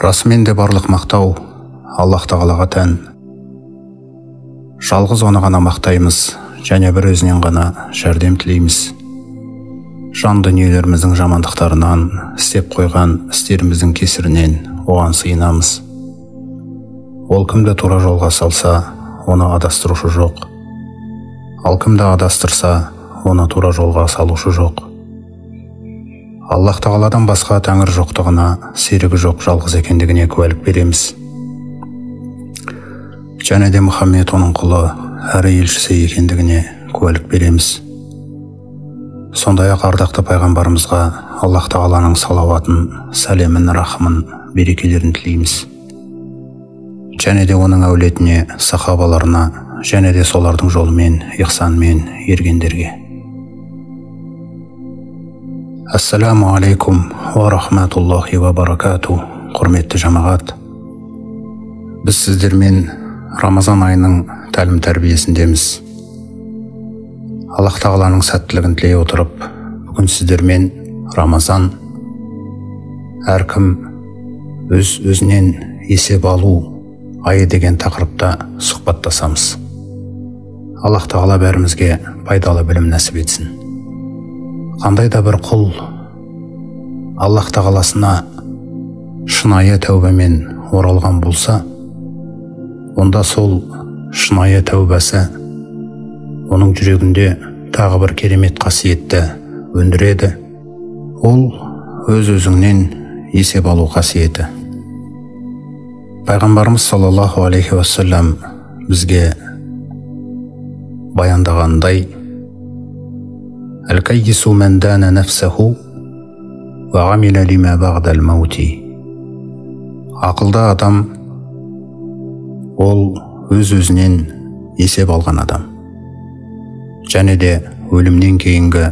Расымен де барлық мақтау Аллах Тағалаға тән. Жалғыз оны ғана мақтаймыз және бір өзінен ғана жәрдем тілейміз. Жан дүниелеріміздің жамандықтарынан, істеп қойған істеріміздің кесірінен оған сыйынамыз. Ол кімді тура жолға салса, оны адастырушы жоқ. Ал кімді адастырса, оны тура жолға салушы жоқ. Аллах Тағаладан басқа тәңір жоқтығына, серігі жоқ жалғыз екендігіне куәлік береміз. Және де Мұхаммед оның құлы, әрі елшісі екендігіне куәлік береміз. Сондай-ақ ардақты пайғамбарымызға Аллах Тағаланың салауатын, сәлемін, рахымын, берекелерін тілейміз. Және де оның әулетіне, сахабаларына, және де солардың жолымен, ихсанмен ергендерге. Ассаламу алейкум ва рахматуллахи ва баракату. Құрметті жамағат, біз сіздермен Рамазан айының тәлім тәрбиесіндеміз. Аллах Тағаланың сәттілігін тілей отырып, бүгін сіздермен Рамазан, әркім өзінен есеп алу айы деген тақырыпта сұхбаттасамыз. Аллах Тағала бәрімізге пайдалы білім нәсіп етсін. Қандай да бір құл Аллах Тағаласына шынайы тәубамен оралған болса, онда сол шынайы тәубасы оның жүрегінде тағы бір керемет қасиетті өндіреді. Ол өз-өзіңнен есеп алу қасиеті. Пайғамбарымыз саллаллаху алейхи уассалам бізге баяндағандай: «Әл-каййису мән дана нафсаху ва амиля лима бa'дал маути». Ақылды адам ол өз-өзінен есеп алған адам, және де өлімнен кейінгі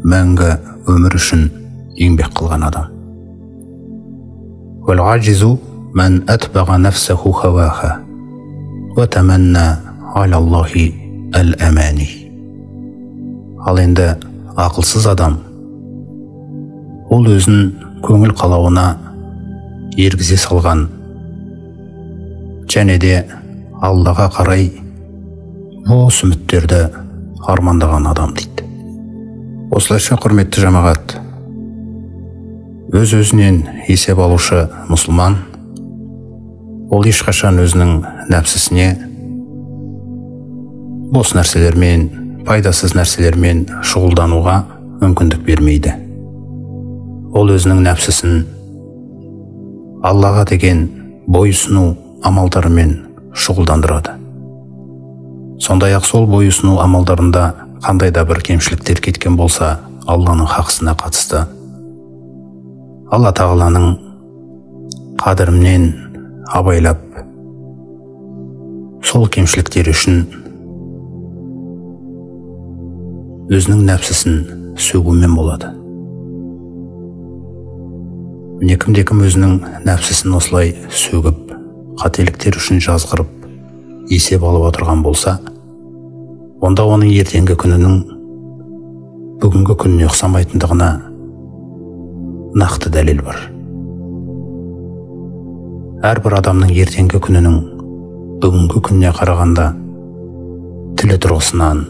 мәңгі өмір үшін еңбек қылған адам. «Вәл-ғажизу мән әтбаға нафсаху хаваха ва таманна алаллахи әл-әмәни». Ал енді ақылсыз адам ол өзін көңіл қалауына ергізе салған, және де Аллаға қарай бос үміттерді армандаған адам дейді. Осылайша, құрметті жамағат, өз-өзінен есеп алушы мұсылман ол ешқашан өзінің нәпсісіне бос нәрселермен, пайдасыз нәрселермен шұғылдануға мүмкіндік бермейді. Ол өзінің нәпсісін Аллаға деген бойұсыну амалдарымен шұғылдандырады. Сондай-ақ сол бойұсыну амалдарында қандай да бір кемшіліктер кеткен болса, Алланың хақысына қатысты, Алла Тағаланың қадірінен абайлап, сол кемшіліктер үшін өзінің нәпсісін сөгумен болады. Кім өзінің нәпсісін осылай сөгіп, қателіктер үшін жазғырып, есеп алып отырған болса, онда оның ертеңгі күнінің бүгінгі күніне ұқсамайтындығына нақты дәлел бар. Әрбір адамның ертеңгі күнінің бүгінгі күніне қарағанда тілі тұрғысынан,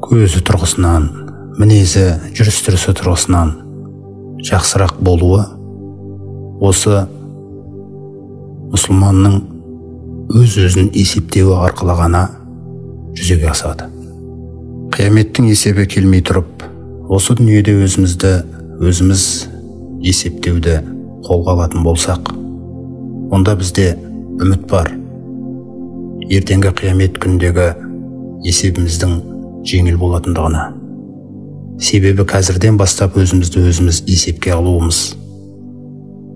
көзі тұрғысынан, мінезі, жүріс-тұрысы тұрғысынан жақсырақ болуы осы мұсылманның өз-өзін есептеуі арқылы ғана жүзеге асады. Қияметтің есебі келмей тұрып, осы дүниеде өзіміз есептеуді қолға алатын болсақ, онда бізде үміт бар. Ертеңгі қиямет күндегі есебіміздің жеңіл болатындығына. Себебі қазірден бастап өзіміз есепке алуымыз,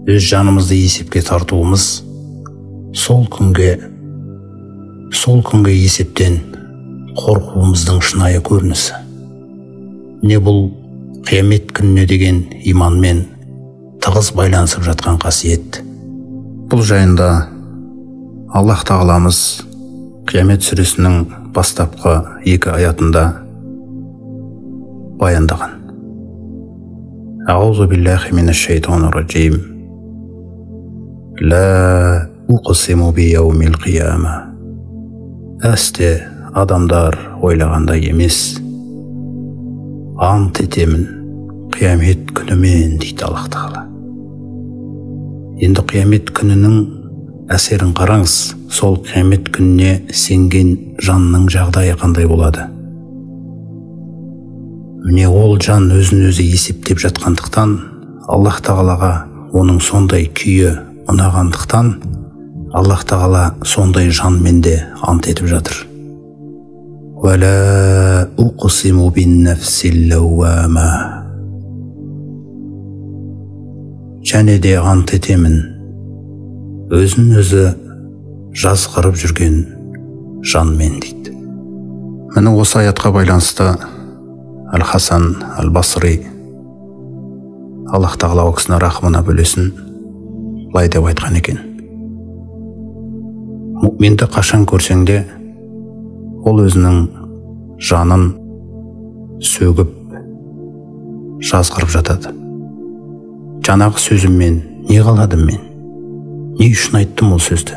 өз жанымызды есепке тартуымыз сол күнге есептен қорқуымыздың шынайы көрінісі. Не бұл қиямет күніне деген иманмен тығыз байланысып жатқан қасиет. Бұл жайында Аллах Тағаламыз Қиямет сүресінің бастапқы 2 аятында баяндаған. Аузу биллахи минаш шайтанир раджим. La uqsimu bi yawmil qiyama. Әсте адамдар ойлағандай емес. Ант етемін қиямет күнімен дейді Аллах Тағала. Енді қиямет күнінің әсерін қараңыз. Сол қиямет күніне сенген жанның жағдайы қандай болады? Міне ол жан өзін өзі есептеп жатқандықтан, Аллах Тағалаға оның сондай күйі ұнағандықтан, Аллах Тағала сондай жанмен де ант етіп жатыр. Вәлә уқсиму бин нафсил лауама. Және де ант етемін өзін өзі жазғырып жүрген жанмен дейді. Міне осы аятқа байланысты Әл-Хасан Әл-Басри, Аллах Тағала о кісіні рахмына бөлесін, былай деп айтқан екен: Мұъминді қашан көрсең де, ол өзінің жанын сөгіп, жазғырып жатады. Жаңағы сөзіммен не қаладым мен? Не үшін айттым ол сөзді?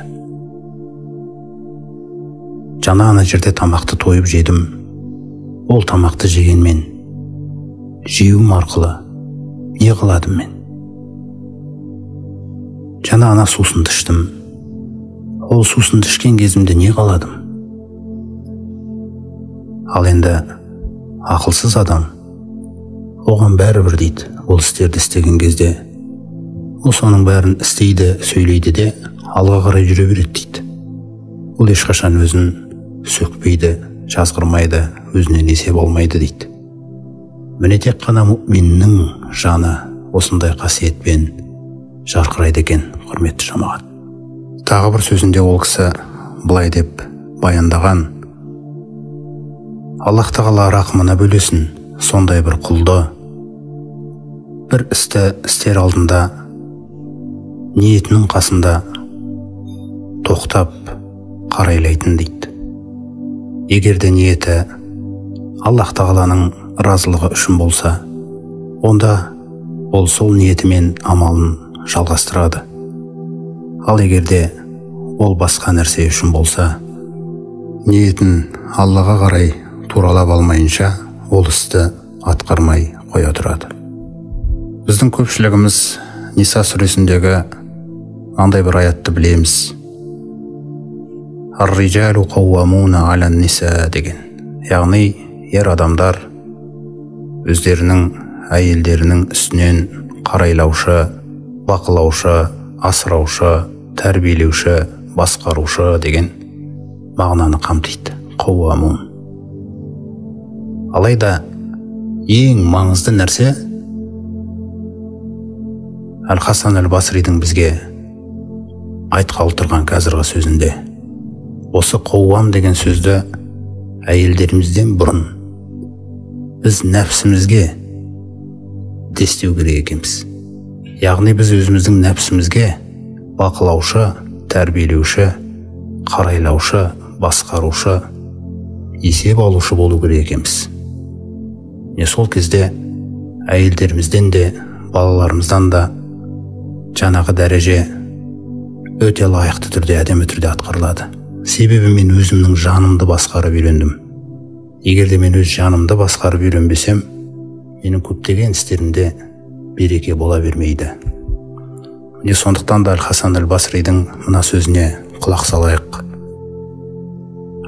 Жаңа ана жерде тамақты тойып жедім. Ол тамақты жегенмен, жеуім арқылы не қыладым мен? Жаңа ана сусынды іштім. Ол сусынды ішкен кезімде не қаладым? Ал енді ақылсыз адам оған бәрібір дейді. Ол істерді істеген кезде ол соның бәрін істейді, сөйлейді де алға қарай жүре береді дейді. Ол ешқашан өзін сөкпейді, жазғырмайды, өзінен есеп алмайды дейді. Міне тек қана мұъминнің жаны осындай қасиетпен жарқырайды екен, құрметті жамағат. Тағы бір сөзінде ол кісі былай деп баяндаған: Аллах Тағала рахмына бөлесін, сондай бір құлды бір істі істер алдында ниетінің қасында тоқтап қарайлайтын дейді. Егер де ниеті Аллах Тағаланың разылығы үшін болса, онда ол сол ниетімен амалын жалғастырады. Ал егер де ол басқа нәрсе үшін болса, ниетін Аллаға қарай туралап алмайынша, ол істі атқармай қоя тұрады. Біздің көпшілігіміз Ниса сүресіндегі андай бір аятты білеміз: Ар-риджалу қауамуна алан ниса деген. Яғни ер адамдар өздерінің әйелдерінің үстінен қарайлаушы, бақылаушы, асыраушы, тәрбиелеуші, басқарушы деген мағынаны қамтиды. Қауамун. Алайда ең маңызды нәрсе Әл-Хасан Әл-Басридің бізге айтқалы тұрған қазіргі сөзінде осы қауам деген сөзді әйелдерімізден бұрын біз нәпсімізге дестеу керек екенбіз. Яғни біз өзіміздің нәпсімізге бақылаушы, тәрбиелеуші, қарайлаушы, басқарушы, есеп алушы болу керек екенбіз. Не сол кезде әйелдерімізден де, балаларымыздан да жаңағы дәреже өте лайықты түрде, әдемі түрде атқарылады. Себебі мен өзімнің жанымды басқарып үйрендім. Егер де мен өз жанымды басқарып үйренбесем, менің көптеген істерімде береке бола бермейді. Міне сондықтан да Әл-Хасан Әл-Басридің мына сөзіне құлақ салайық.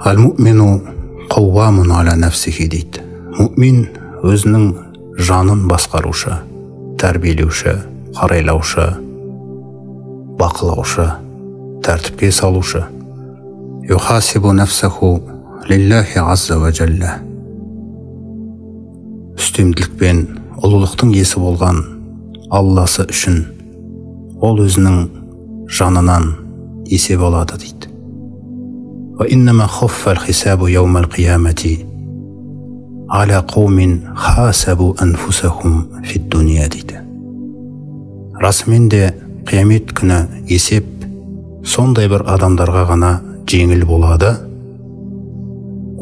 Әл-муъмину қауамун аля нафсихи дейді. Мұъмин өзінің жанын басқарушы, тәрбиелеуші, қарайлаушы, бақылаушы, тәртіпке салушы. Юхасибу нафсаху лиллахи азза ва джалла. Үстемділікпен ұлылықтың иесі болған Алласы үшін ол өзінің жанынан есеп алады дейді. Ва иннама хуффал хисабу яумал қиямати аля қаумин хасабу анфусахум фид дуния дейді. Расымен де қиямет күні есеп сондай бір адамдарға ғана жеңіл болады.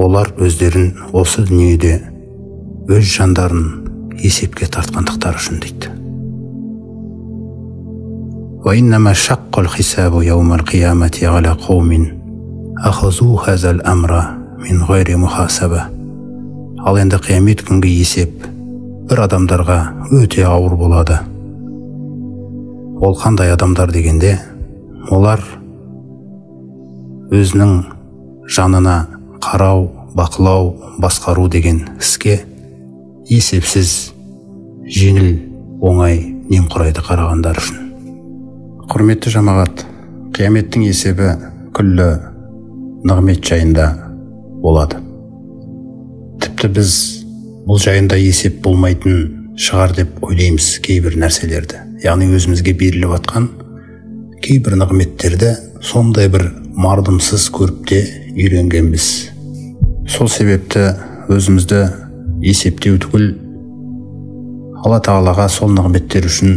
Олар өздерін осы дүниеде өз жандарын есепке тартқандықтар үшін дейді. وإنما شق الحساب يوم القيامة على قوم أخذوا هذا الأمر من غير محاسبة. Ал енді қиямет күнгі есеп бір адамдарға өте ауыр болады. Ол қандай адамдар дегенде, олар өзінің жанына қарау, бақылау, басқару деген іске есепсіз, жеңіл, оңай немқұрайды қарағандар үшін. Құрметті жамағат, қияметтің есебі күллі нығмет жайында болады. Тіпті біз бұл жайында есеп болмайтын шығар деп ойлаймыз кейбір нәрселерді. Яғни өзімізге беріліп атқан кейбір нығметтерді сондай бір мардымсыз көріп те үйренгенбіз. Сол себепті өзімізді есептеу түгіл Алла Тағалаға сол нығметтер үшін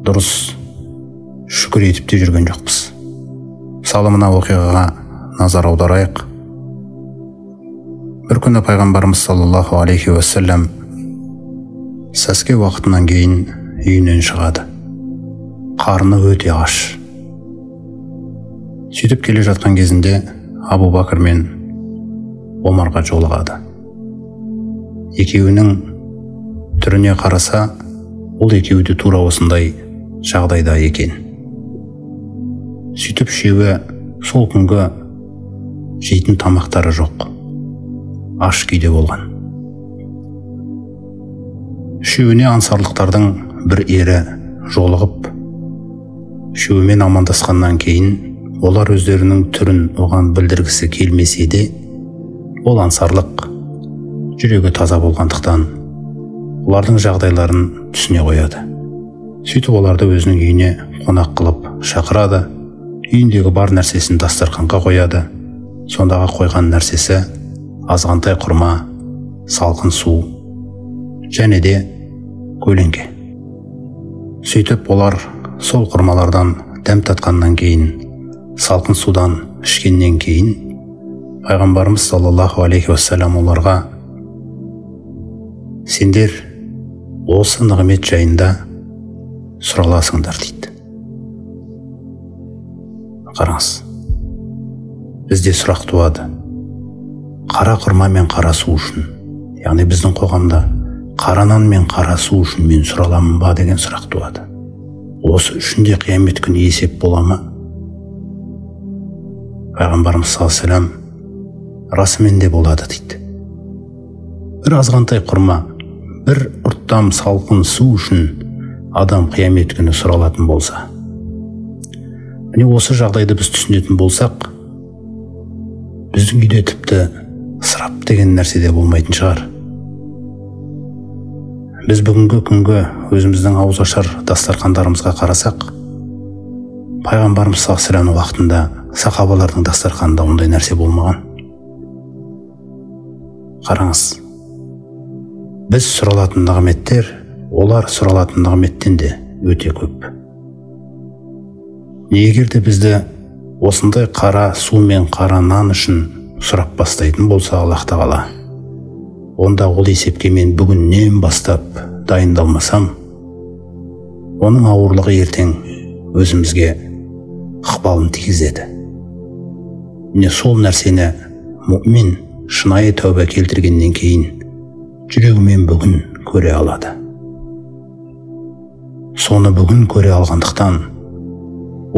дұрыс шүкір етіп те жүрген жоқпыз. Мысалы мына оқиғаға назар аударайық. Бір күні пайғамбарымыз саллаллаху алейхи уассалам сәске уақытынан кейін үйінен шығады. Қарны өте аш. Сөйтіп келе жатқан кезінде Абу Бакр мен Омарға жолығады. Екеуінің түріне қараса, ол екеуі де тура осындай жағдайда екен. Сөйтіп үшеуі сол күнгі жейтін тамақтары жоқ, аш күйде болған. Үшеуіне ансарлықтардың бір ері жолығып, үшеуімен амандасқаннан кейін олар өздерінің түрін оған білдіргісі келмесе де, ол ансарлық жүрегі таза болғандықтан олардың жағдайларын түсіне қояды. Сөйтіп оларды өзінің үйіне қонақ қылып шақырады, үйіндегі бар нәрсесін дастарханға қояды. Сондағы қойған нәрсесі азғантай құрма, салқын су және де көлеңке. Сөйтіп олар сол құрмалардан дәм татқаннан кейін, салқын судан ішкеннен кейін, пайғамбарымыз саллаллаху алейхи уассалам оларға: сендер осы нығмет жайында сұраласыңдар дейді. Қараңыз, бізде сұрақ туады. Қара құрма мен қара су үшін, яғни біздің қоғамда қара нан мен қара су үшін мен сұраламын ба деген сұрақ туады. Осы үшін де қиямет күні есеп бола ма? Пайғамбарымыз саллаллаху алейхи вассалам: расымен де болады дейді. Бір азғантай құрма, бір ұрттам салқын су үшін адам қиямет күні сұралатын болса, міне осы жағдайды біз түсінетін болсақ, біздің үйде тіпті ысырап деген нәрсе де болмайтын шығар. Біз бүгінгі күнгі өзіміздің ауызашар дастархандарымызға қарасақ, пайғамбарымыз саллаллаху алейхи вассалам уақытында сахабалардың дастарханында ондай нәрсе болмаған. Қараңыз, біз сұралатын нығметтер, олар сұралатын нығметтен де өте көп. Егер де бізді осындай қара су мен қара нан үшін сұрап бастайтын болса Аллах Тағала, онда ол есепке мен бүгіннен бастап дайындалмасам, оның ауырлығы ертең өзімізге ықпалын тигізеді. Міне сол нәрсені мүмин шынайы тәубе келтіргеннен кейін жүрегімен бүгін көре алады. Соны бүгін көре алғандықтан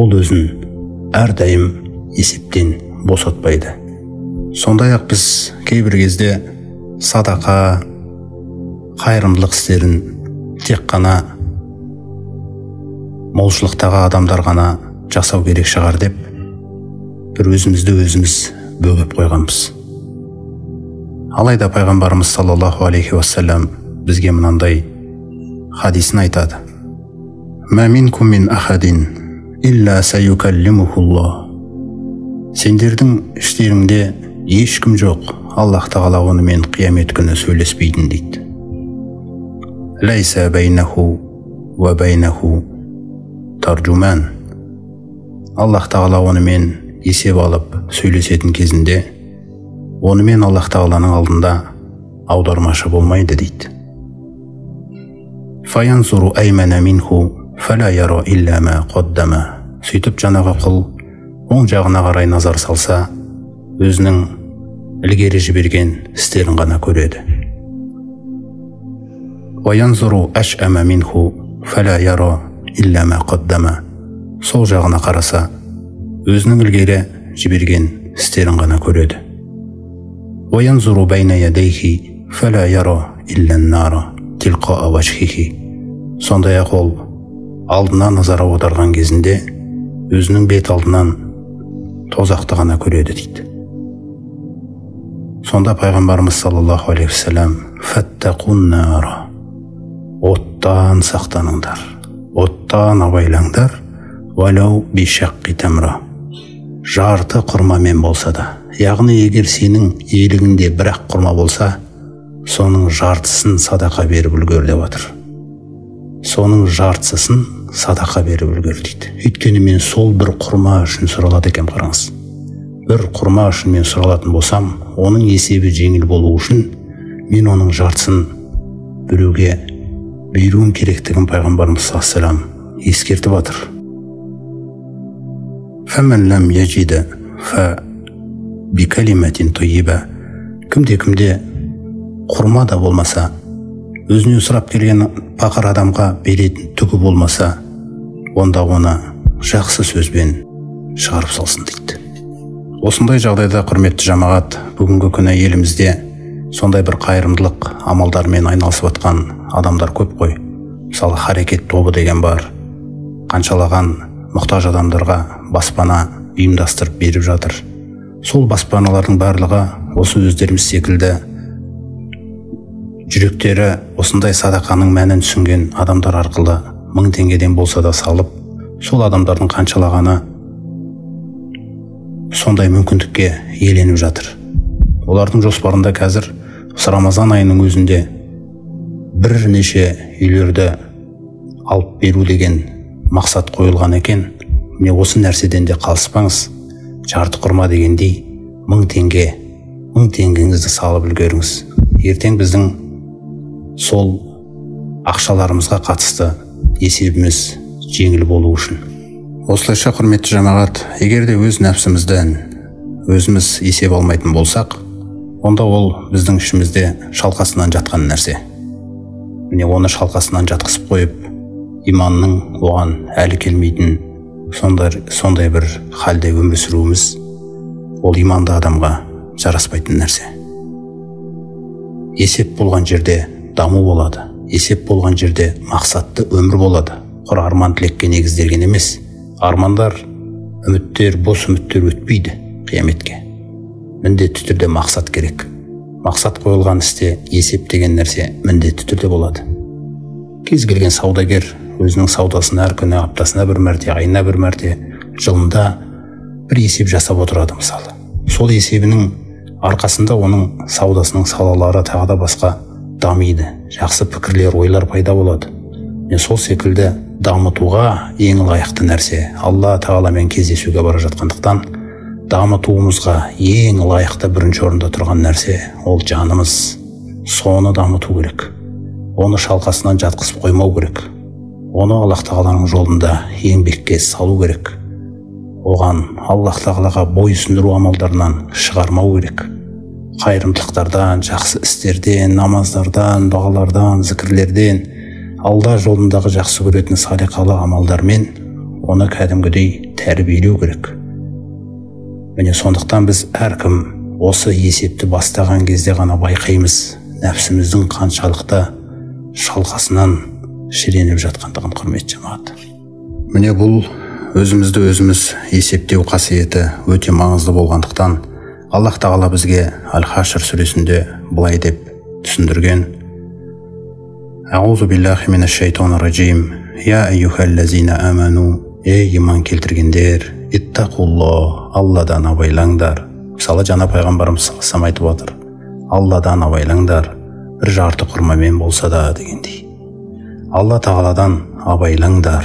ол өзін әрдайым есептен босатпайды. Сондай-ақ біз кейбір кезде садақа, қайырымдылық істерін тек қана молшылықтағы адамдар ғана жасау керек шығар деп, бір өзімізді өзіміз бөгеп қойғанбыз. Алайда пайғамбарымыз саллаллаху алейхи уассалам бізге мынандай хадисін айтады: «Ма минкум мин ахадин илля сайюкаллимухуллах». Сендердің іштеріңде ешкім жоқ, Аллах Тағала онымен қиямет күні сөйлеспейтін дейді. Лайса байнаху ва байнаху таржуман. Аллах Тағала онымен есеп алып сөйлесетін кезінде, онымен Аллах Тағаланың алдында аудармашы болмайды дейді. Фаянзуру аймана минху фәлә яра илля ма қаддама. Сөйтіп жаңағы құл оң жағына қарай назар салса, өзінің ілгері жіберген істерін ғана көреді. Ваянзуру аш'ама минху фәлә яра илля ма қаддама. Сол жағына қараса, өзінің ілгері жіберген істерін ғана көреді. Ваянзуру байна ядайхи фәлә яра илля нара тилқаа вajхихи. Сондай-ақ ол алдына назар аударған кезінде өзінің бет алдынан тозақты ғана көреді дейді. Сонда пайғамбарымыз саллаллаху алейхи вассалам фаттақун нара, оттан сақтаныңдар, оттан абайлаңдар, валау бишаққи тамра, жарты құрмамен болса да. Яғни егер сенің иелігіңде бір-ақ құрма болса, соның жартысын садақа беріп үлгер деп жатыр. Соның жартысын садақа беріп үлгер дейді. Өйткені мен сол бір құрма үшін сұралады екен, қараңыз. Бір құрма үшін мен сұралатын болсам, оның есебі жеңіл болу үшін мен оның жартысын біреуге беруім керектігін пайғамбарымыз саллаллаху алейхи ва саллям ескертіп жатыр. Фәмән лам яжида фа бикалиматин тойиба. Кімде құрма да болмаса, өзіне сұрап келген пақыр адамға беретін түгі болмаса, онда оны жақсы сөзбен шығарып салсын дейді. Осындай жағдайда, құрметті жамағат, бүгінгі күні елімізде сондай бір қайырымдылық амалдармен айналысып жатқан адамдар көп қой. Мысалы, харекет тобы деген бар. Қаншалаған мұқтаж адамдарға баспана ұйымдастырып беріп жатыр. Сол баспаналардың барлығы осы өздеріміз секілді жүректері осындай садақаның мәнін түсінген адамдар арқылы 1000 теңгеден болса да салып, сол адамдардың қаншалағаны сондай мүмкіндікке иеленіп жатыр. Олардың жоспарында қазір Рамазан айының өзінде бірнеше үйлерді алып беру деген мақсат қойылған екен. Міне осы нәрседен де қалыспаңыз. Жарты құрма дегендей 1000 теңге, 1000 теңгеңізді салып үлгеріңіз. Ертең біздің сол ақшаларымызға қатысты есебіміз жеңіл болу үшін. Осылайша, құрметті жамағат, егер де өз нәпсімізден өзіміз есеп алмайтын болсақ, онда ол біздің ішімізде шалқасынан жатқан нәрсе. Міне оны шалқасынан жатқызып қойып, иманның оған әлі келмейтін сондай бір халде өмір сүруіміз, ол иманды адамға жараспайтын нәрсе. Есеп болған жерде даму болады. Есеп болған жерде мақсатты өмір болады. Құр арман тілекке негізделген емес. Армандар, үміттер, бос үміттер өтпейді қияметке. Міндетті түрде мақсат керек. Мақсат қойылған істе есеп деген нәрсе міндетті түрде болады. Кез келген саудагер өзінің саудасын әр күні, аптасына бір мәрте, айына бір мәрте, жылында бір есеп жасап отырады мысалы. Сол есебінің арқасында оның саудасының салалары тағы да басқа дамиды. Жақсы пікірлер, ойлар пайда болады. Мен сол секілді дамытуға ең лайықты нәрсе Алла Тағаламен кездесуге бара жатқандықтан, дамытуымызға ең лайықты бірінші орында тұрған нәрсе ол жанымыз. Соны дамыту керек. Оны шалқасынан жатқызып қоймау керек. Оны Аллах Тағаланың жолында еңбекке салу керек. Оған Аллах Тағалаға бойұсындыру амалдарынан шығармау керек. Қайырымдылықтардан, жақсы істерден, намаздардан, дұғалардан, зікірлерден, Алла жолындағы жақсы көретін салиқалы амалдармен оны кәдімгідей тәрбиелеу керек. Міне сондықтан біз әркім осы есепті бастаған кезде ғана байқаймыз нәпсіміздің қаншалықты шалқасынан шіреніп жатқандығын, құрметті жамағат. Міне бұл өзімізді өзіміз есептеу қасиеті өте маңызды болғандықтан, Аллах Тағала бізге Әл-Хашр сүресінде былай деп түсіндірген: Аузу биллахи минаш шайтанир раджим. Я айюхаллазина аману. Ей иман келтіргендер, иттақуллах, Алладан абайлаңдар. Мысалы, жаңа пайғамбарымыз саллаллаху айтып отыр: Алладан абайлаңдар, бір жарты құрмамен болса да дегендей. Алла Тағаладан абайлаңдар.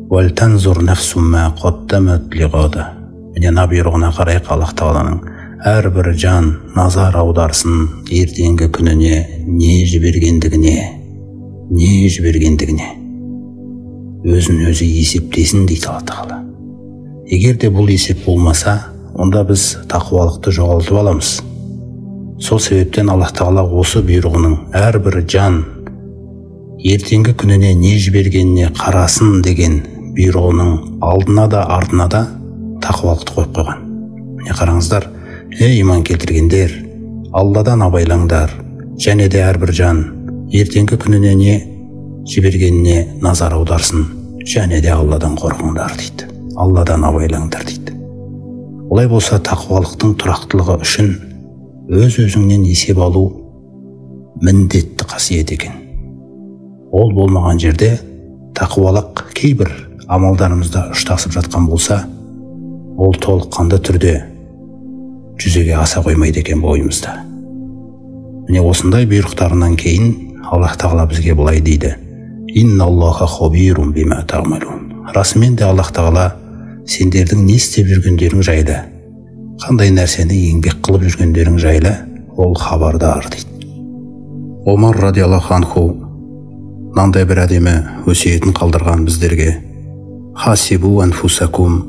Вальтанзур нафсум ма қаддамат лиғада. Міне бұйрығына қарай Аллах Тағаланың әрбір жан назар аударсын ертеңгі күніне не жібергендігіне. өзін өзі есептесін дейді Алла Тағала. Егер де бұл есеп болмаса, онда біз тақуалықты жоғалтып аламыз. Сол себептен Алла Тағала осы бұйрығының әрбір жан ертеңгі күніне не жібергеніне қарасын деген бұйрығының алдына да артына да тақуалықты қойып қойған. Міне қараңыздар, иман келтіргендер, Алладан абайлаңдар, және де әрбір жан ертеңгі күніне не жібергеніне назар аударсын, және де Алладан қорқыңдар дейді. Алладан абайлаңдар дейді. Олай болса, тақуалықтың тұрақтылығы үшін өз-өзіңнен есеп алу міндетті қасиет екен. Ол болмаған жерде тақуалық кейбір амалдарымызда ұштасып жатқан болса, ол толыққанды түрде жүзеге аса қоймайды екен бойымызда. Міне осындай бұйрықтарынан кейін Аллах Тағала бізге былай дейді: «Инналлаха хабирун бима таъмалун». Расымен де Аллах Тағала сендердің не істеп жүргендерің жайлы, қандай нәрсені еңбек қылып жүргендерің жайлы ол хабардар дейді. Омар радиаллаху анху мынандай бір әдемі өсиетін қалдырған біздерге: «Хасибу анфусакум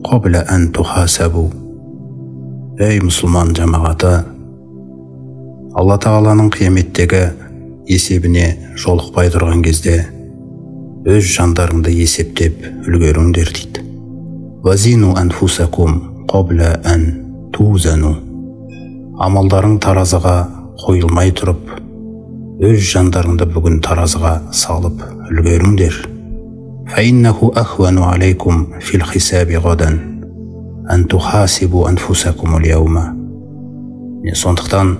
қабла ан тухасабу». Ей мұсылман жамағаты, Алла Тағаланың қияметтегі есебіне жолықпай тұрған кезде өз жандарыңды есептеп үлгеріңдер дейді. «Вазину анфусакум қабла ан тузану». Амалдарың таразыға қойылмай тұрып, өз жандарыңды бүгін таразыға салып үлгеріңдер. «Фаиннаху ахвану алейкум фил хисаби гадан ан тухасибу анфусакум ал-яума». Сондықтан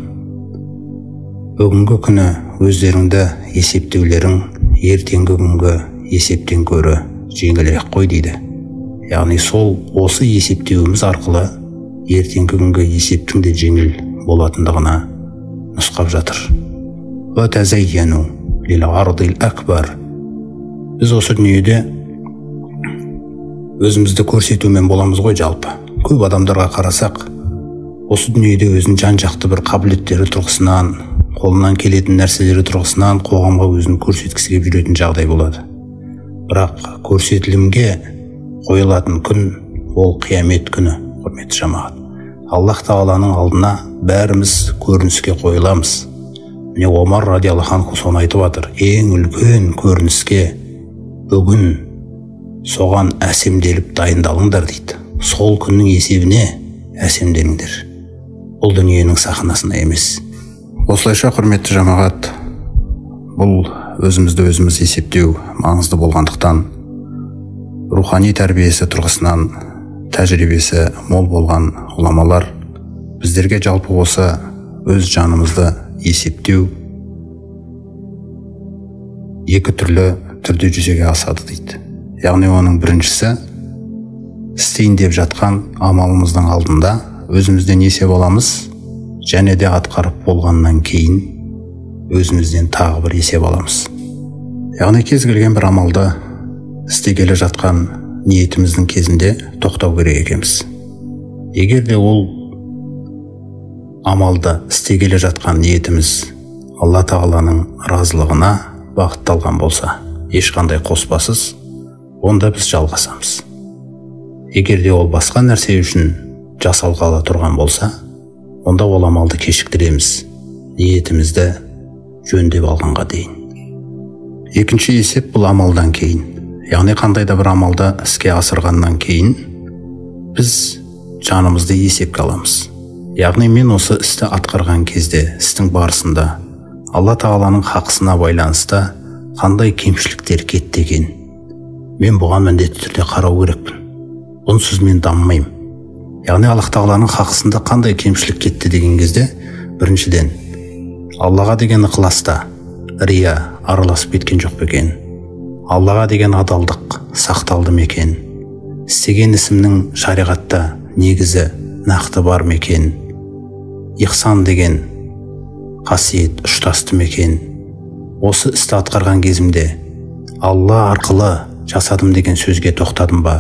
бүгінгі күні өздеріңді есептеулерің ертеңгі күнгі есептен көрі жеңілірек қой дейді. Яғни осы есептеуіміз арқылы ертеңгі күнгі есептің де жеңіл болатындығына нұсқап жатыр. «Ва тазайяну лил ардил акбар». Біз осы дүниеде өзімізді көрсетумен боламыз ғой жалпы. Көп адамдарға қарасақ, осы дүниеде өзін жан-жақты бір қабілеттері тұрғысынан, қолынан келетін нәрселері тұрғысынан қоғамға өзін көрсеткісі келіп жүретін жағдай болады. Бірақ көрсетілімге қойылатын күн ол қиямет күні, құрметті жамағат. Аллах Тағаланың алдына бәріміз көрініске қойыламыз. Міне Омар радиаллаху анху соны айтып жатыр: ең үлкен көрініске бүгін соған әсемделіп дайындалыңдар дейді. Сол күннің есебіне әсемделіңдер, бұл дүниенің сахнасына емес. Осылайша, құрметті жамағат, бұл өзімізді өзіміз есептеу маңызды болғандықтан, рухани тәрбиесі тұрғысынан тәжірибесі мол болған ғұламалар біздерге жалпы осы өз жанымызды есептеу екі түрде жүзеге асады дейді. Яғни оның біріншісі, істейін деп жатқан амалымыздың алдында өзімізден есеп аламыз, және де атқарып болғаннан кейін өзімізден тағы бір есеп аламыз. Яғни кез келген бір амалды істегелі жатқан ниетіміздің кезінде тоқтау керек екенбіз. Егер де ол амалды істегелі жатқан ниетіміз Алла Тағаланың разылығына бағытталған болса, ешқандай қоспасыз, онда біз жалғасамыз. Егер де ол басқа нәрсе үшін жасалғалы тұрған болса, онда ол амалды кешіктіреміз, ниетімізді жөндеп алғанға дейін. Екінші есеп бұл амалдан кейін. Яғни қандай да бір амалды іске асырғаннан кейін біз жанымызды есепке аламыз. Яғни мен осы істі атқарған кезде, істің барысында Алла Тағаланың хақысына байланысты қандай кемшіліктер кетті екен, мен бұған міндетті түрде қарау керекпін. Бұнсыз мен дамымаймын. Яғни Аллах Тағаланың хақысында қандай кемшілік кетті деген кезде, біріншіден Аллаға деген ықыласта рия араласып кеткен жоқ екен, Аллаға деген адалдық сақталды ма екен, істеген ісімнің шариғатта негізі нақты бар ма екен, ихсан деген қасиет ұштасты ма екен, осы істі атқарған кезімде Алла арқылы жасадым деген сөзге тоқтадым ба,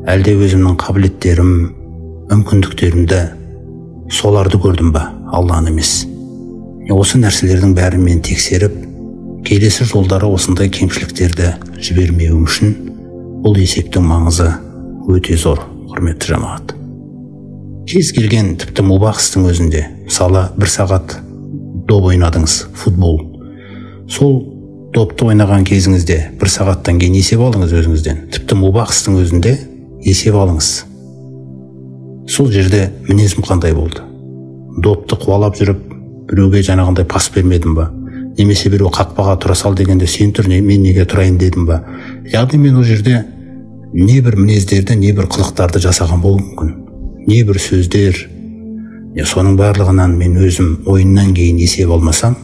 әлде өзімнің қабілеттерім, мүмкіндіктерімді соларды көрдім ба, Алланы емес. Осы нәрселердің бәрін мен тексеріп, келесі жолдары осындай кемшіліктерді жібермеуім үшін бұл есептің маңызы өте зор, құрметті жамағат. Кез келген тіпті мубах істің өзінде, мысалы 1 сағат доп ойнадыңыз, футбол. Сол допты ойнаған кезіңізде 1 сағаттан кейін есеп алыңыз өзіңізден. Тіпті мубах істің өзінде есеп алыңыз. Сол жерде мінезім қандай болды? Допты қуалап жүріп, біреуге жаңағындай пас бермедім ба? Немесе біреу қақпаға тұра сал дегенде сен тұр, мен неге тұрайын дедім ба? Яғни мен ол жерде не бір мінездерді, не бір қылықтарды жасаған болуым мүмкін. Не бір сөздер, соның барлығынан мен өзім ойыннан кейін есеп алмасам,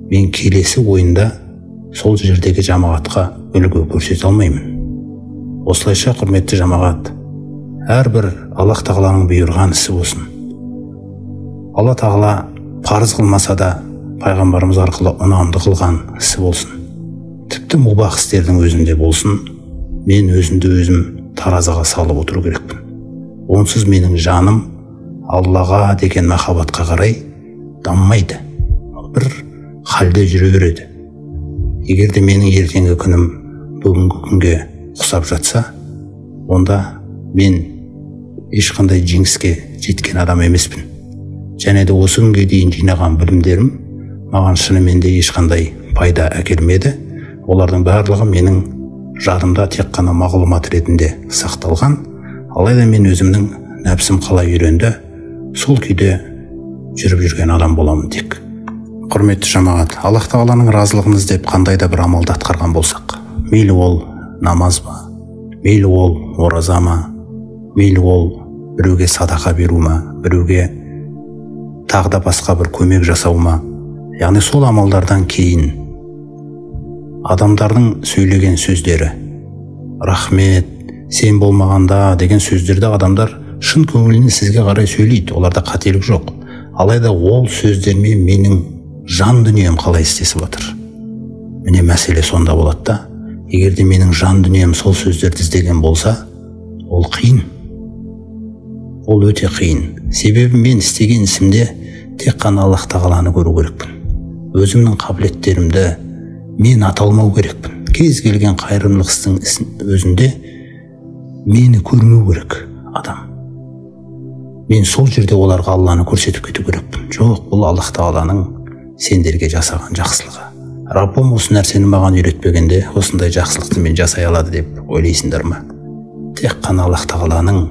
мен келесі ойында сол жердегі жамағатқа үлгі көрсете алмаймын. Осылайша, құрметті жамағат, әрбір Аллах тағаланың бұйырған ісі болсын. Алла тағала парыз қылмаса да пайғамбарымыз арқылы ұнамды қылған ісі болсын. Тіпті мубах істердің өзінде болсын, мен өзімді өзім таразыға салып отыру керекпін. Онсыз менің жаным Аллаға деген махаббатқа қарай даммайды. Бір халде жүре береді. Егер де менің ертеңгі күнім бүгінгі күнге ұқсап жатса, онда мен ешқандай жеңіске жеткен адам емеспін. Және де осы күнге дейін жинаған білімдерім маған шынымен де ешқандай пайда әкелмеді. Олардың барлығы менің жадымда тек қана мағлұмат ретінде сақталған. Алайда мен өзімнің нәпсім қалай үйренді, сол күйде жүріп жүрген адам боламын тек. Құрметті жамағат, Аллах тағаланың разылығын іздеп қандай да бір амалды атқарған болсақ, мейлі ол намаз ба, мейлі ол ораза ма, мейлі ол біреуге садақа беру ма, біреуге тағы да басқа бір көмек жасау ма, яғни сол амалдардан кейін адамдардың сөйлеген сөздері, рахмет, сен болмағанда деген сөздерді адамдар шын көңілінен сізге қарай сөйлейді, оларда қателік жоқ. Алайда ол сөздермен менің жан дүнием қалай істесіп отыр? Міне мәселе сонда болады да, егер де менің жан дүнием сол сөздерді іздеген болса, ол қиын. Ол өте қиын. Себебі мен істеген ісімде тек қана Аллах тағаланы көру керекпін. Өзімнің қабілеттерімді мен аталмау керекпін. Кез келген қайырымдылық істің өзінде мені көрмеу керек адам. Мен сол жерде оларға Алланы көрсетіп кету керекпін. Жоқ, бұл Аллах тағаланың сендерге жасаған жақсылығы. Раббым осы нәрсені маған үйретпегенде осындай жақсылықты мен жасай алады деп ойлайсыңдар ма? Тек қана Аллах тағаланың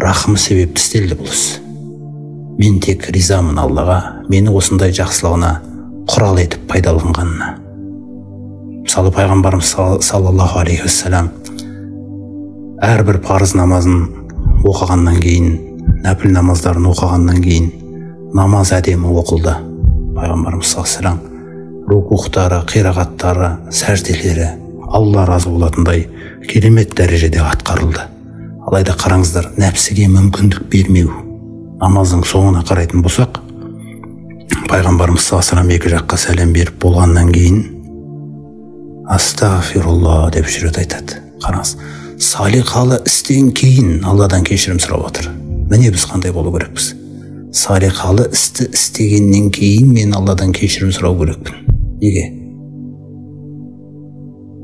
рахымы себепті істелді бұл іс. Мен тек ризамын Аллаға, мені осындай жақсылығына құрал етіп пайдаланғанына. Мысалы, пайғамбарымыз саллаллаху алейхи уассалам әрбір парыз намазын оқығаннан кейін, нәпіл намаздарын оқығаннан кейін намаз әдемі оқылды. Пайғамбарымыз саллаллаху алейхи уассалам рукухтары, қирағаттары, сәжделері Алла разы болатындай керемет дәрежеде атқарылды. Алайда қараңыздар, нәпсіге мүмкіндік бермеу. Намаздың соңына қарайтын болсақ, пайғамбарымыз саллаллаху алейхи уассалам екі жаққа сәлем беріп болғаннан кейін астағфирулла деп жүреді айтады. Қараңыз, салиқалы істен кейін Алладан кешірім сұрап отыр. Міне біз қандай болу керекпіз? Салиқалы істі істегеннен кейін мен Алладан кешірім сұрау керекпін. Неге?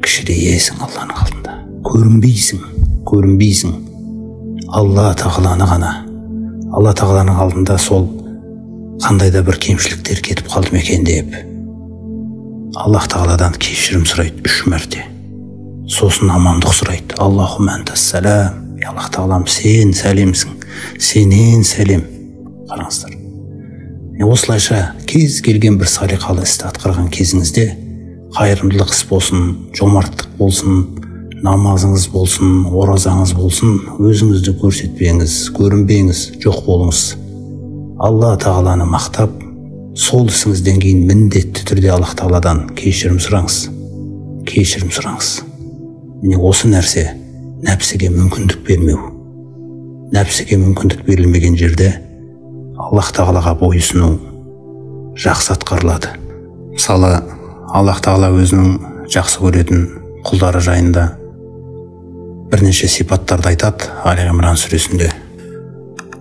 Кішірейесің Алланың алдында. Көрінбейсің. Алла тағаланы ғана. Алла тағаланың алдында сол қандай да бір кемшіліктер кетіп қалды екен деп Аллах тағаладан кешірім сұрайды 3 мәрте. Сосын амандық сұрайды. Аллахумма антассалам. Аллах тағалам, сен сәлемсің. Сенен сәлем. Қараңыздар. Осылайша кез келген бір салиқалы істі атқарған кезіңізде қайырымдылық іс болсын, жомарттық болсын, намазыңыз болсын, оразаңыз болсын, өзіңізді көрсетпеңіз, көрінбеңіз, жоқ болыңыз. Алла тағаланы мақтап, сол ісіңізден кейін міндетті түрде Аллах тағаладан кешірім сұраңыз. Міне осы нәрсе нәпсіге мүмкіндік бермеу. Нәпсіге мүмкіндік берілмеген жерде Аллах тағалаға бойұсыну жақсы атқарылады. Мысалы, Аллах тағала өзінің жақсы көретін құлдары жайында бірнеше сипаттарды айтады. Али Имран сүресінде.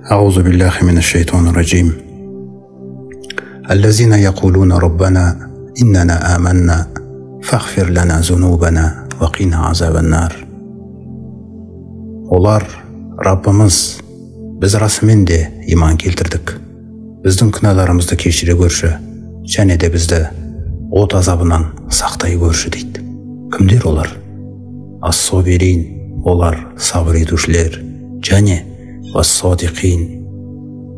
Аузу биллахи минаш шайтанир раджим. Аллазина яқулуна раббана иннана аманна фағфир лана зунубана ва қина азабан-нар. Олар: Раббымыз, біз расымен де иман келтірдік. Біздің күнәларымызды кешіре көрші, және де бізді от азабынан сақтай көрші дейді. Кімдер олар? Ас-собирин, олар сабыр етушілер, және вас-содиқин,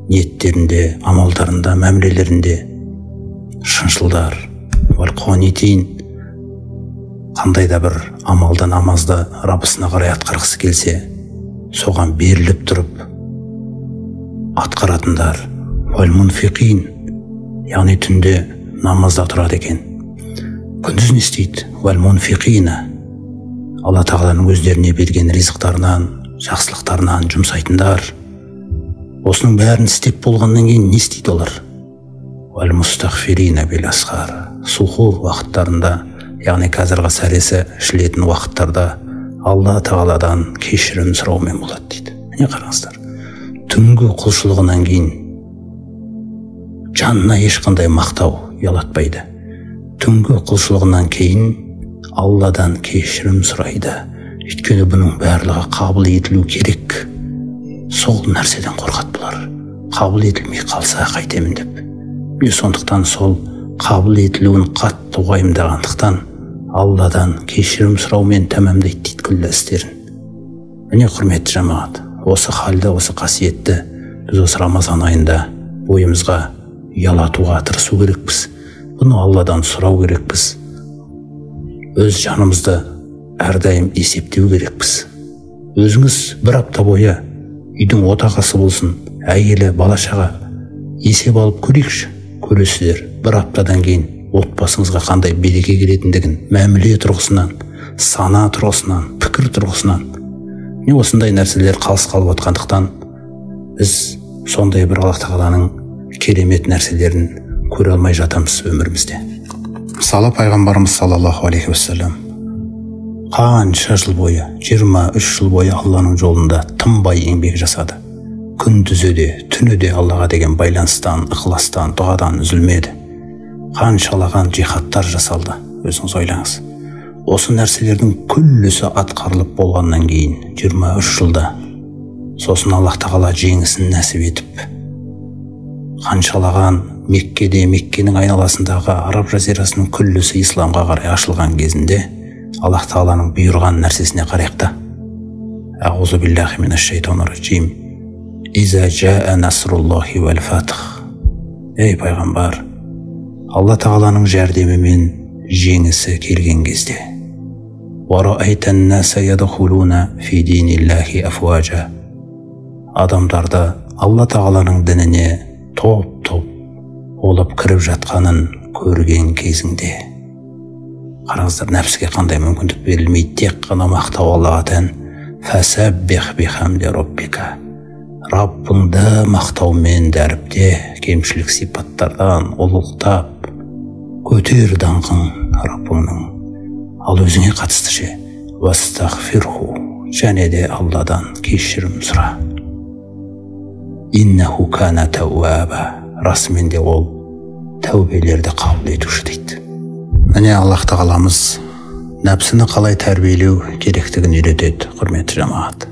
ниеттерінде, амалдарында, мәмілелерінде шыншылдар. Вал-қонитин, қандай да бір амалды, намазды Раббысына қарай атқарғысы келсе, соған беріліп тұрып атқаратындар. Вал-мунфиқин, яғни түнде намазда тұрады екен, күндіз не істейді? Вал-мунфиқина, Алла тағаланың өздеріне берген ризықтарынан, жақсылықтарынан жұмсайтындар. Осының бәрін істеп болғаннан кейін не істейді олар? Вал-мустағфирина бил-асхар, сухур уақыттарында, яғни қазіргі сәресі ішілетін уақыттарда Алла тағаладан кешірім сұраумен болады дейді. Міне қараңыздар, түнгі құлшылығынан кейін жанына ешқандай мақтау ұялатпайды. Түнгі құлшылығынан кейін Алладан кешірім сұрайды. Өйткені бұның барлығы қабыл етілу керек. Сол нәрседен қорқады бұлар. Қабыл етілмей қалса қайтемін деп. Сондықтан сол қабыл етілуін қатты уайымдағандықтан Алладан кешірім сұраумен тәмамдайды дейді күллі істерін. Міне құрметті жамағат, осы халді, осы қасиетті біз осы Рамазан айында бойымызға ұялатуға тырысу керекпіз. Бұны Алладан сұрау керекпіз. Өз жанымызды әрдайым есептеу керекпіз. Өзіңіз бір апта бойы үйдің отағасы болсын, әйелі, бала-шаға есеп алып көрейікші. Көресіздер, бір аптадан кейін отбасыңызға қандай береке келетіндігін, мәміле тұрғысынан, сана тұрғысынан, пікір тұрғысынан. Не осындай нәрселер қалыс қалып отқандықтан біз сондай бір Аллах тағаланың керемет нәрселерін көре алмай жатамыз өмірімізде. Мысалы, пайғамбарымыз саллаллаху алейхи уассалам қанша жыл бойы, 23 жыл бойы Алланың жолында тынбай еңбек жасады. Күндізі де, түні де Аллаға деген байланыстан, ықыластан, дұғадан үзілмеді. Қаншалаған жихадтар жасалды, өзіңіз ойлаңыз. Осы нәрселердің күллісі атқарылып болғаннан кейін 23 жылда сосын Аллах тағала жеңісін нәсіп етіп, қаншалаған Меккеде, Меккенің айналасындағы араб жазирасының күллісі исламға қарай ашылған кезінде Аллах тағаланың бұйырған нәрсесіне қарайықта. Аузу биллахи минаш-шайтанир раджим. Иза жаа насруллахи вал фатх. Ей пайғамбар, Алла тағаланың жәрдемі мен жеңісі келген кезде. Ва раайтан наса ядхулуна фи диниллахи афважа. Адамдарды Алла тағаланың дініне топ-топ олып кіріп жатқанын көрген кезіңде. Қараңыздар, нәпсіге қандай мүмкіндік берілмейді, тек қана мақтау Аллаға тән. Фасаббих бихамди раббика. Раббыңды мақтаумен дәріпте, кемшілік сипаттардан ұлықтап, көтер даңқың Раббыңның. Ал өзіңе қатысты ше, вастағфирху, және де Алладан кешірім сұра. Иннаху кана тауаба. Расымен де ол тәубелерді қабыл етуші дейді. Міне Аллах тағаламыз нәпсіні қалай тәрбиелеу керектігін үйретеді, құрметті жамағат.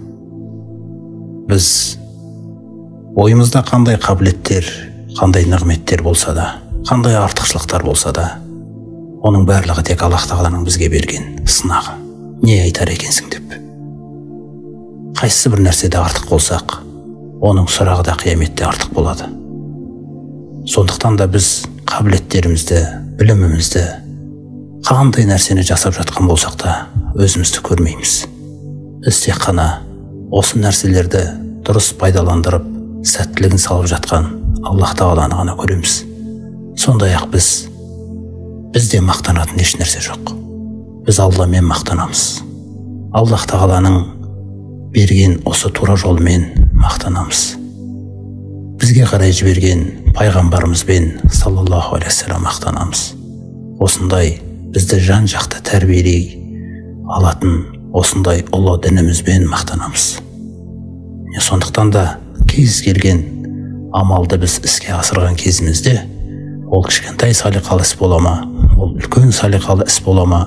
Біз ойымызда қандай қабілеттер, қандай нығметтер болса да, қандай артықшылықтар болса да, оның барлығы тек Аллах тағаланың бізге берген сынағы. Не айтар екенсің деп. Қайсы бір нәрседе артық болсақ, оның сұрағы да қияметте артық болады. Сондықтан да біз қабілеттерімізді, білімімізді, қандай нәрсені жасап жатқан болсақ та өзімізді көрмейміз. Біз тек қана осы нәрселерді дұрыс пайдаландырып, сәттілігін салып жатқан Аллах тағаланы ғана көреміз. Сондай-ақ бізде мақтанатын еш нәрсе жоқ. Біз Алламен мақтанамыз. Аллах тағаланың берген осы тура жолмен мақтанамыз. Бізге қарай жіберген пайғамбарымызбен саллаллаху алейхи вассалам мақтанамыз. Осындай бізді жан жақты тәрбиелей алатын осындай ұлы дінімізбен мақтанамыз. Сондықтан да кез келген амалды біз іске асырған кезімізде, ол кішкентай салиқалы іс бола ма, ол үлкен салиқалы іс бола ма,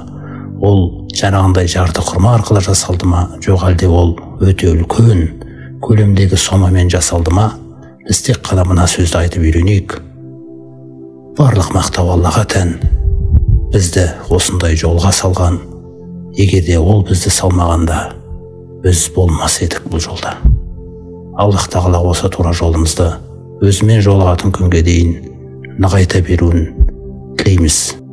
ол жаңағындай жарты құрма арқылы жасалды ма, жоқ әлде ол өте үлкен көлемдегі сомамен жасалды ма? Біз тек қана мына сөзді айтып үйренейік: барлық мақтау Аллаға тән. Бізді осындай жолға салған, егерде ол бізді салмағанда, біз болмас едік бұл жолда. Аллах тағала осы тура жолымызды өзімен жолығатын күнге дейін нығайта беруін тілейміз.